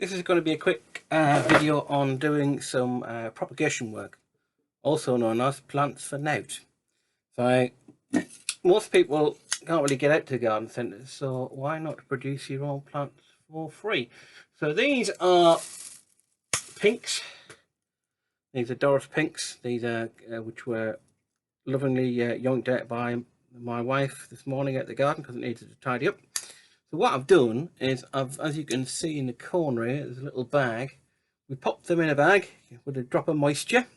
This is going to be a quick video on doing some propagation work, also known as plants for nout. So most people can't really get out to garden centres, so why not produce your own plants for free? So these are pinks. These are Doris pinks. These are which were lovingly yoinked out by my wife this morning at the garden because it needed to tidy up. So what I've done is, as you can see in the corner here, there's a little bag. We popped them in a bag with a drop of moisture,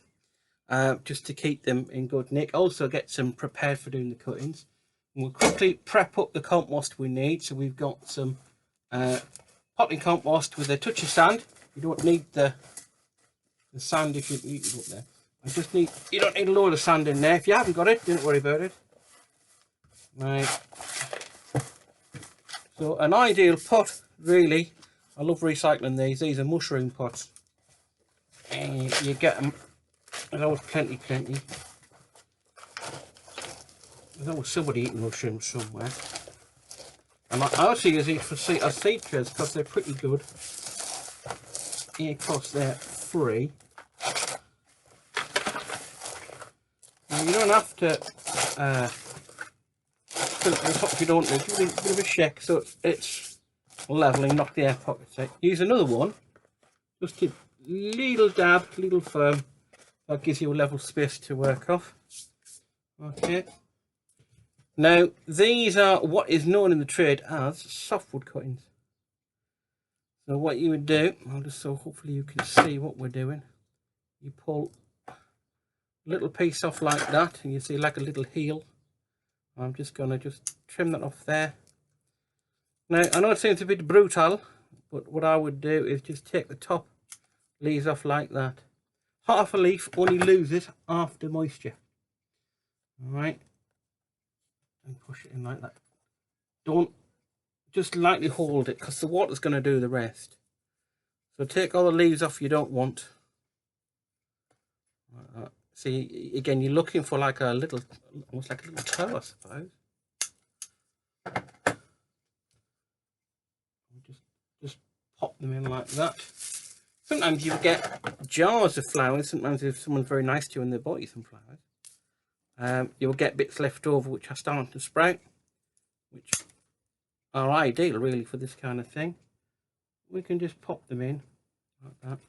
just to keep them in good nick. Also get some prepared for doing the cuttings. And we'll quickly prep up the compost we need. So we've got some potting compost with a touch of sand. You don't need the sand if you need it up there. You don't need a load of sand in there. If you haven't got it, don't worry about it. Right. So an ideal pot, really. I love recycling these. These are mushroom pots, and you get them. There's always plenty. There's always somebody eating mushrooms somewhere. And I also use these for seed trays because they're pretty good. Here, cost they're free. Now you don't have to. If you don't need, give it a bit of a shake so it's leveling, knock the air pockets out. Use another one, just a little dab, little firm. That gives you a level space to work off. Okay. Now these are what is known in the trade as softwood cuttings. So what you would do, so hopefully you can see what we're doing. You pull a little piece off like that, and you see like a little heel. I'm just going to trim that off there. Now, I know it seems a bit brutal, but what I would do is just take the top leaves off like that. Half a leaf only loses after moisture. Alright. And push it in like that. Don't just lightly hold it because the water's going to do the rest. So take all the leaves off you don't want. Like that. See, again, you're looking for like a little, almost like a little toe, I suppose. Just pop them in like that. Sometimes you get jars of flowers. Sometimes if someone's very nice to you and they bought you some flowers, you'll get bits left over which are starting to sprout, which are ideal really for this kind of thing. We can just pop them in like that.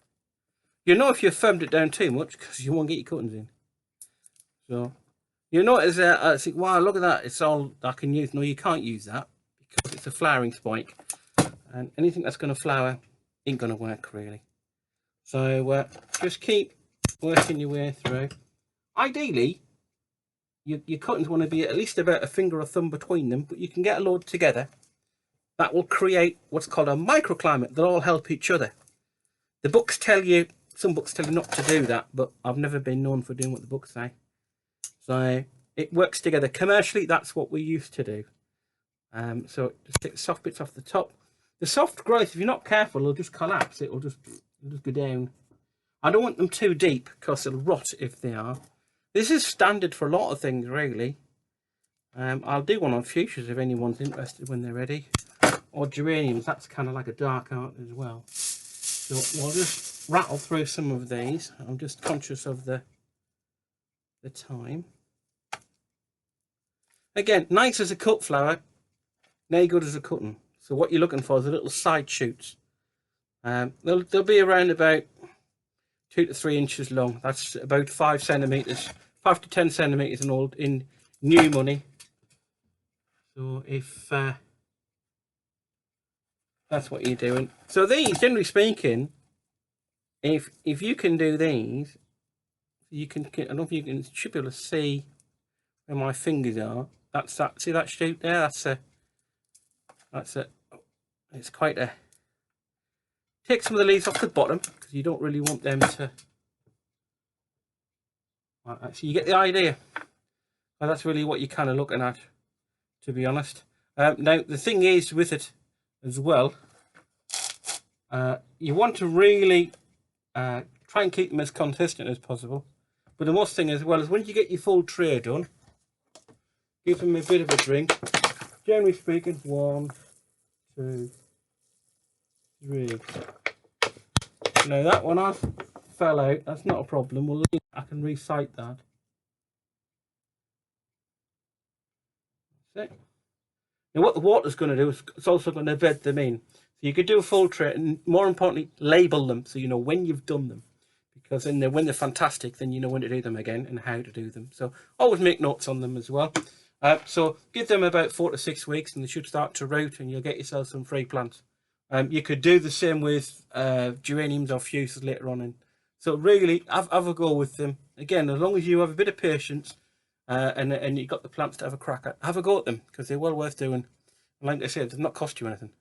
You know if you've firmed it down too much because you won't get your cuttings in. So you notice I think, wow, look at that, it's all I can use. No, you can't use that because it's a flowering spike, and anything that's going to flower ain't going to work really. So just keep working your way through. Ideally, your cuttings want to be at least about a finger or thumb between them, but you can get a load together. That will create what's called a microclimate. They'll all help each other. The books tell you, some books tell you not to do that, but I've never been known for doing what the books say. So it works together. Commercially, that's what we used to do. So just take the soft bits off the top. The soft growth, if you're not careful, it'll just collapse. It'll just go down. I don't want them too deep because it'll rot if they are. This is standard for a lot of things, really. I'll do one on fuchsias if anyone's interested when they're ready. Or geraniums, that's kind of like a dark art as well. So we'll just rattle through some of these. I'm just conscious of the time. Again, nice as a cut flower, no good as a cutting. So what you're looking for is the little side shoots. They'll be around about 2 to 3 inches long. That's about 5 centimeters, 5 to 10 centimeters in new money. So if that's what you're doing. So these, generally speaking, if you can do these, you can. I don't know if you can. Should be able to see where my fingers are. That's that. See that shoot there? That's a. It's quite a. Take some of the leaves off the bottom because you don't really want them to. Right, so you get the idea. Well, that's really what you're kind of looking at, to be honest. Now the thing is with it as well, you want to really try and keep them as consistent as possible. But the most thing as well is when you get your full tray done, give them a bit of a drink. Generally speaking, 1, 2, 3. Now that one has fell out. That's not a problem. I can recite that. That's it. Now what the water's going to do is it's also going to bed them in. So you could do a full tray, and more importantly, label them so you know when you've done them. Because when they're fantastic, then you know when to do them again and how to do them. So always make notes on them as well. So give them about 4 to 6 weeks and they should start to root, and you'll get yourself some free plants. You could do the same with geraniums or fuchsias later on. And so really have a go with them. Again, as long as you have a bit of patience and you've got the plants to have a crack at, have a go at them, because they're well worth doing. And like I said, it does not cost you anything.